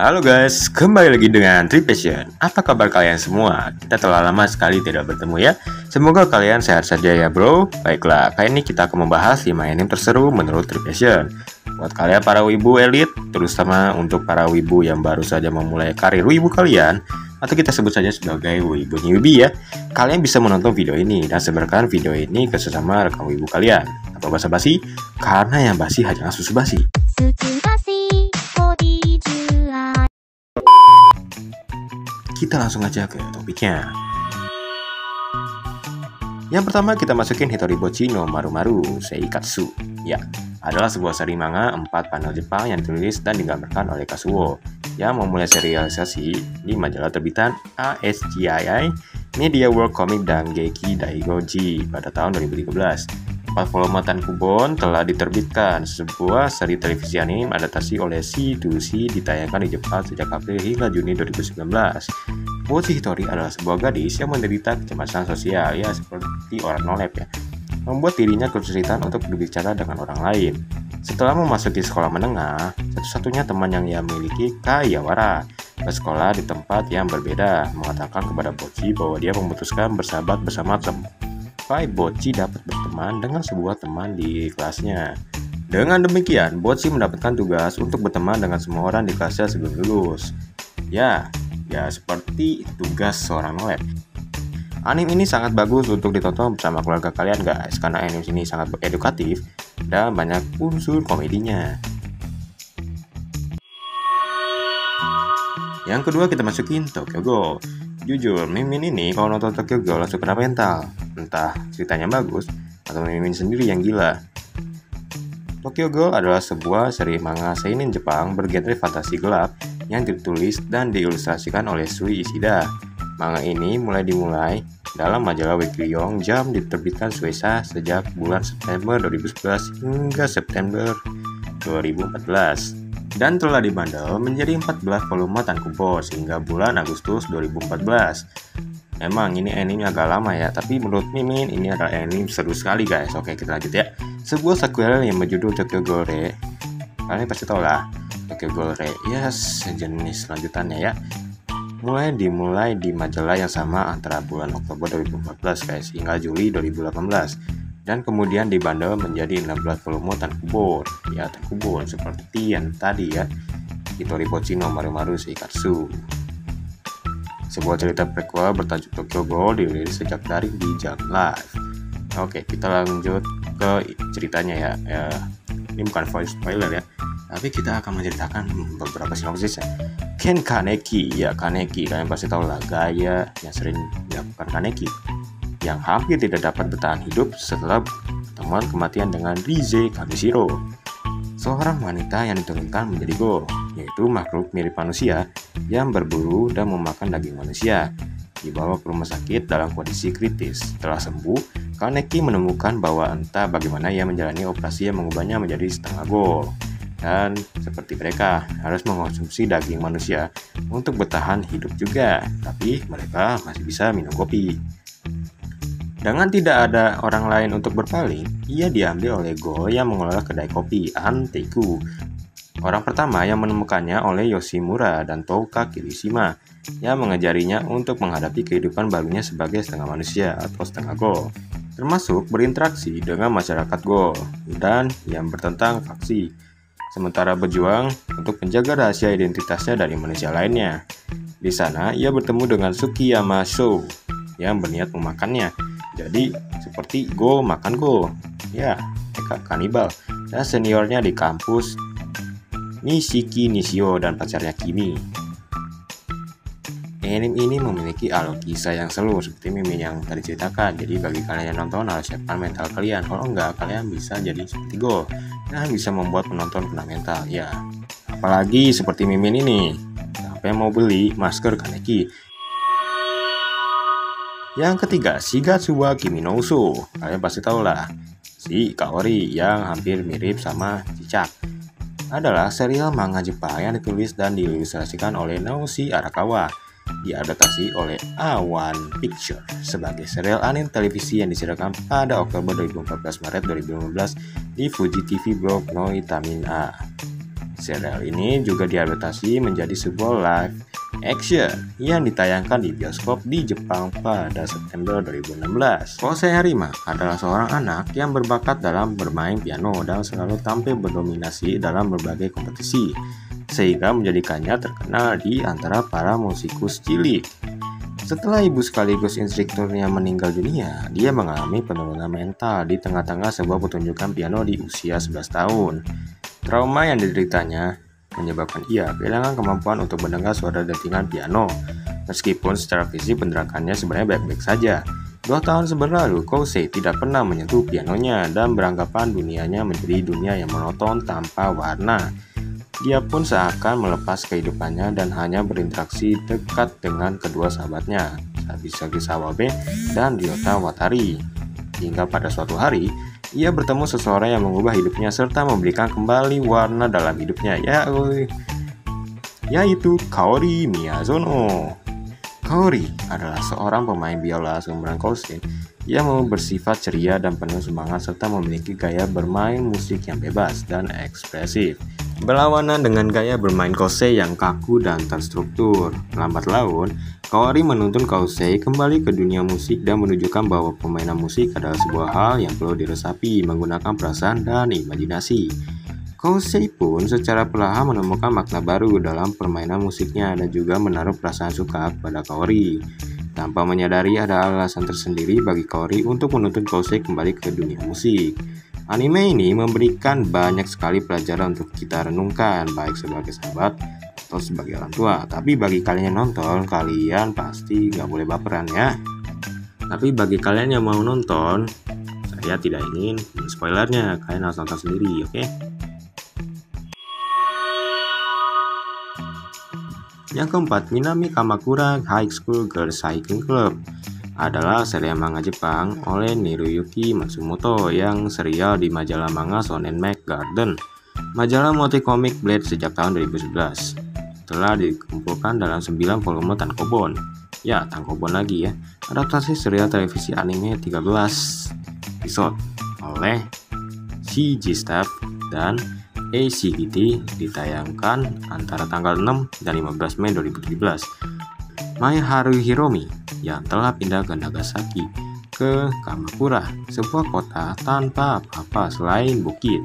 Halo guys, kembali lagi dengan Tripassion. Apa kabar kalian semua? Kita telah lama sekali tidak bertemu ya. Semoga kalian sehat saja ya bro. Baiklah, kali ini kita akan membahas 5 anime terseru menurut Tripassion. Buat kalian para wibu elit, terutama untuk para wibu yang baru saja memulai karir wibu kalian, atau kita sebut saja sebagai wibu newbie ya, kalian bisa menonton video ini dan sebarkan video ini ke sesama rekan wibu kalian. Atau basa-basi, karena yang basi hanyalah susu basi. Kita langsung aja ke topiknya. Yang pertama kita masukin Hitoribochi no Maru-Maru Seikatsu. Ya, adalah sebuah seri manga 4 panel Jepang yang ditulis dan digambarkan oleh Kazuo yang memulai serialisasi di majalah terbitan ASGII, Media World Comic dan Geiki Daigoji pada tahun 2013. 4 volume tankobon telah diterbitkan. Sebuah seri televisi anime adaptasi oleh C2C ditayangkan di Jepang sejak April hingga Juni 2019. Bochi Hitori adalah sebuah gadis yang menderita kecemasan sosial, ya seperti orang nolep ya, membuat dirinya kesulitan untuk berbicara dengan orang lain. Setelah memasuki sekolah menengah, satu-satunya teman yang ia miliki, Kayawara, bersekolah di tempat yang berbeda, mengatakan kepada Bochi bahwa dia memutuskan bersahabat bersama Bochi dapat berteman dengan sebuah teman di kelasnya. Dengan demikian, Bochi mendapatkan tugas untuk berteman dengan semua orang di kelasnya sebelum lulus. Ya seperti tugas seorang nolep. Anime ini sangat bagus untuk ditonton bersama keluarga kalian guys, karena anime ini sangat edukatif dan banyak unsur komedinya. Yang kedua kita masukin Tokyo Ghoul. Jujur, Mimin ini kalau nonton Tokyo Ghoul langsung kena mental. Entah ceritanya bagus atau Mimin sendiri yang gila. Tokyo Ghoul adalah sebuah seri manga seinen Jepang bergenre fantasi gelap yang ditulis dan diilustrasikan oleh Shui Ishida. Manga ini dimulai dalam majalah Weekly Young Jump diterbitkan Shueisha sejak bulan September 2011 hingga September 2014. Dan telah dibandel menjadi 14 volume tankobon hingga bulan Agustus 2014. Memang ini anime agak lama ya, tapi menurut Mimin ini adalah anime seru sekali guys. Oke, kita lanjut ya. Sebuah sequel yang berjudul Tokyo Ghoul Re. Kalian pasti tahu lah, Tokyo Ghoul Re. Sejenis lanjutannya ya. Dimulai di majalah yang sama antara bulan Oktober 2014 guys hingga Juli 2018. Dan kemudian dibandel menjadi 16 volume tankobon. Ya, tankobon seperti yang tadi ya, Hitoribochi no Maru-Maru Seikatsu. Sebuah cerita prequel bertajuk Tokyo Ghoul dirilis sejak daring di Jump Live. Oke, kita lanjut ke ceritanya ya. Ini bukan voice spoiler ya, tapi kita akan menceritakan beberapa sinopsis ya. Ken Kaneki, ya Kaneki, kalian pasti tahu lah gaya yang sering dilakukan Kaneki, yang hampir tidak dapat bertahan hidup setelah pertemuan kematian dengan Rize Kamishiro, seorang wanita yang diturunkan menjadi ghoul, yaitu makhluk mirip manusia yang berburu dan memakan daging manusia. Dibawa ke rumah sakit dalam kondisi kritis. Setelah sembuh, Kaneki menemukan bahwa entah bagaimana ia menjalani operasi yang mengubahnya menjadi setengah ghoul. Dan seperti mereka harus mengonsumsi daging manusia untuk bertahan hidup juga, tapi mereka masih bisa minum kopi. Dengan tidak ada orang lain untuk berpaling, ia diambil oleh Go yang mengelola kedai kopi Anteiku. Orang pertama yang menemukannya oleh Yoshimura dan Touka Kirishima yang mengajarinya untuk menghadapi kehidupan barunya sebagai setengah manusia atau setengah Go, termasuk berinteraksi dengan masyarakat Go dan yang bertentang faksi, sementara berjuang untuk menjaga rahasia identitasnya dari manusia lainnya. Di sana ia bertemu dengan Tsukiyama Shou yang berniat memakannya. Jadi seperti Go makan Go, ya kanibal. Dan seniornya di kampus, Nishiki Nishio dan pacarnya Kimi. Anime ini memiliki alur kisah yang seru seperti Mimin yang tadi ceritakan. Jadi bagi kalian yang nonton harus siapkan mental kalian. Kalau enggak, kalian bisa jadi seperti Go dan bisa membuat penonton kena mental. Ya, apalagi seperti Mimin ini sampai mau beli masker Kaneki. Yang ketiga, Shigatsu wa Kimi no Uso. Kalian pasti tahu lah, si Kaori yang hampir mirip sama cicak. Adalah serial manga Jepang yang ditulis dan diilustrasikan oleh Naoshi Arakawa. Diadaptasi oleh A1 Picture sebagai serial anime televisi yang disiarkan pada Oktober 2014 Maret 2015 di Fuji TV Blog no Itamin A. Serial ini juga diadaptasi menjadi sebuah live action yang ditayangkan di bioskop di Jepang pada September 2016. Kosei Harima adalah seorang anak yang berbakat dalam bermain piano dan selalu tampil berdominasi dalam berbagai kompetisi, sehingga menjadikannya terkenal di antara para musikus cilik. Setelah ibu sekaligus instrukturnya meninggal dunia, dia mengalami penurunan mental di tengah-tengah sebuah pertunjukan piano di usia 11 tahun. Trauma yang dideritanya menyebabkan ia kehilangan kemampuan untuk mendengar suara dentingan piano. Meskipun secara fisik penderakannya sebenarnya baik-baik saja. 2 tahun sebelum Kosei tidak pernah menyentuh pianonya dan beranggapan dunianya menjadi dunia yang monoton tanpa warna. Dia pun seakan melepas kehidupannya dan hanya berinteraksi dekat dengan kedua sahabatnya, Sabisagi Sawabe dan Ryota Watari. Hingga pada suatu hari, ia bertemu seseorang yang mengubah hidupnya serta memberikan kembali warna dalam hidupnya, yaitu Kaori Miyazono. Kaori adalah seorang pemain biola seumuran Kosei yang bersifat ceria dan penuh semangat serta memiliki gaya bermain musik yang bebas dan ekspresif. Berlawanan dengan gaya bermain Kosei yang kaku dan terstruktur. Lambat laun, Kaori menuntun Kosei kembali ke dunia musik dan menunjukkan bahwa permainan musik adalah sebuah hal yang perlu diresapi menggunakan perasaan dan imajinasi. Kosei pun secara perlahan menemukan makna baru dalam permainan musiknya dan juga menaruh perasaan suka kepada Kaori. Tanpa menyadari ada alasan tersendiri bagi Kaori untuk menuntun Kosei kembali ke dunia musik. Anime ini memberikan banyak sekali pelajaran untuk kita renungkan, baik sebagai sahabat atau sebagai orang tua. Tapi bagi kalian yang nonton, kalian pasti nggak boleh baperan ya. Tapi bagi kalian yang mau nonton, saya tidak ingin spoilernya, kalian harus nonton sendiri, oke? Yang keempat, Minami Kamakura High School Girls Cycling Club adalah serial manga Jepang oleh Niruyuki Matsumoto yang serial di majalah manga Shonen Mag Garden, majalah multikomik Blade sejak tahun 2011. Telah dikumpulkan dalam 9 volume tankobon. Ya, tankobon lagi ya. Adaptasi serial televisi anime 13 episode oleh CG Staff dan ACGT ditayangkan antara tanggal 6 dan 15 Mei 2017. Mai Haru Hiromi yang telah pindah ke Nagasaki ke Kamakura, sebuah kota tanpa apa-apa selain bukit.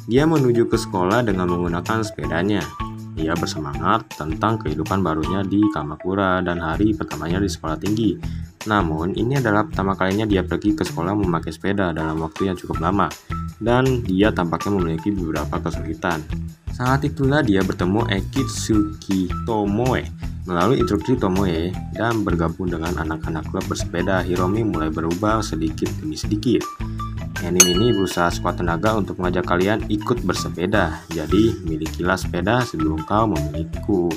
Dia menuju ke sekolah dengan menggunakan sepedanya. Ia bersemangat tentang kehidupan barunya di Kamakura dan hari pertamanya di sekolah tinggi. Namun, ini adalah pertama kalinya dia pergi ke sekolah memakai sepeda dalam waktu yang cukup lama, dan dia tampaknya memiliki beberapa kesulitan. Saat itulah dia bertemu Ekitsuki Tomoe. Melalui instruksi Tomoe dan bergabung dengan anak-anak klub bersepeda, Hiromi mulai berubah sedikit demi sedikit. Anime ini berusaha sekuat tenaga untuk mengajak kalian ikut bersepeda. Jadi, milikilah sepeda sebelum kau memilikiku.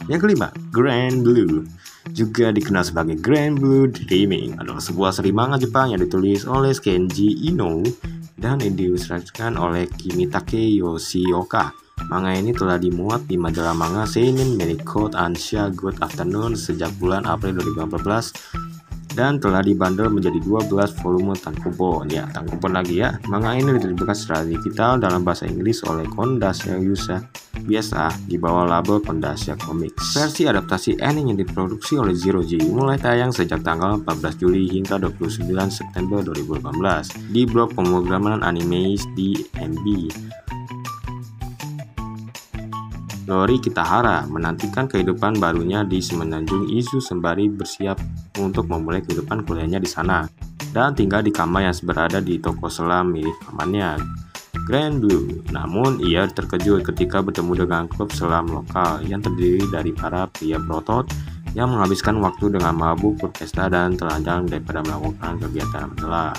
Yang kelima, Grand Blue, juga dikenal sebagai Grand Blue Dreaming, adalah sebuah seri manga Jepang yang ditulis oleh Kenji Ino dan diilustrasikan oleh Kimitake Yoshioka. Manga ini telah dimuat di majalah manga Seinen Meikout Ansha Good Afternoon sejak bulan April 2014 dan telah dibandel menjadi 12 volume tankobon. Ya, tankobon lagi ya. Manga ini diterbitkan secara digital dalam bahasa Inggris oleh Kondasya Yusa, biasa di bawah label Kondasya Comics. Versi adaptasi anime yang diproduksi oleh Zero G mulai tayang sejak tanggal 14 Juli hingga 29 September 2018 di blog pemrograman anime di MB. Lori Kitahara menantikan kehidupan barunya di Semenanjung Izu sembari bersiap untuk memulai kehidupan kuliahnya di sana dan tinggal di kamar yang berada di toko selam milik pamannya, Grand Blue. Namun ia terkejut ketika bertemu dengan klub selam lokal yang terdiri dari para pria berotot yang menghabiskan waktu dengan mabuk, berpesta, dan telanjang daripada melakukan kegiatan menyelam.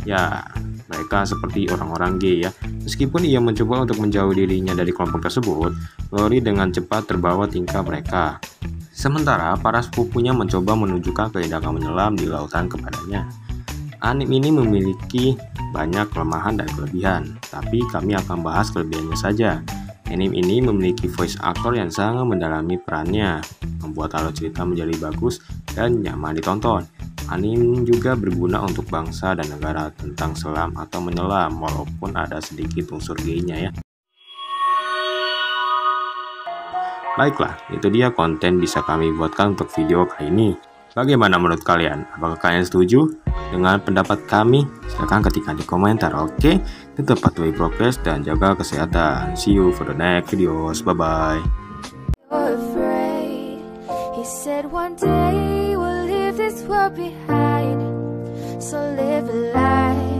Ya, mereka seperti orang-orang gay ya. Meskipun ia mencoba untuk menjauh dirinya dari kelompok tersebut, Lori dengan cepat terbawa tingkah mereka. Sementara para sepupunya mencoba menunjukkan keindahan menyelam di lautan kepadanya. Anime ini memiliki banyak kelemahan dan kelebihan, tapi kami akan bahas kelebihannya saja. Anime ini memiliki voice actor yang sangat mendalami perannya, membuat alur cerita menjadi bagus dan nyaman ditonton. Anime juga berguna untuk bangsa dan negara tentang selam atau menyelam, walaupun ada sedikit unsur gay-nya ya. Baiklah, itu dia konten bisa kami buatkan untuk video kali ini. Bagaimana menurut kalian? Apakah kalian setuju dengan pendapat kami? Silahkan ketikkan di komentar, oke? Tetap patuhi prokes dan jaga kesehatan. See you for the next videos. Bye-bye. He said one day we'll leave this world behind, so live a life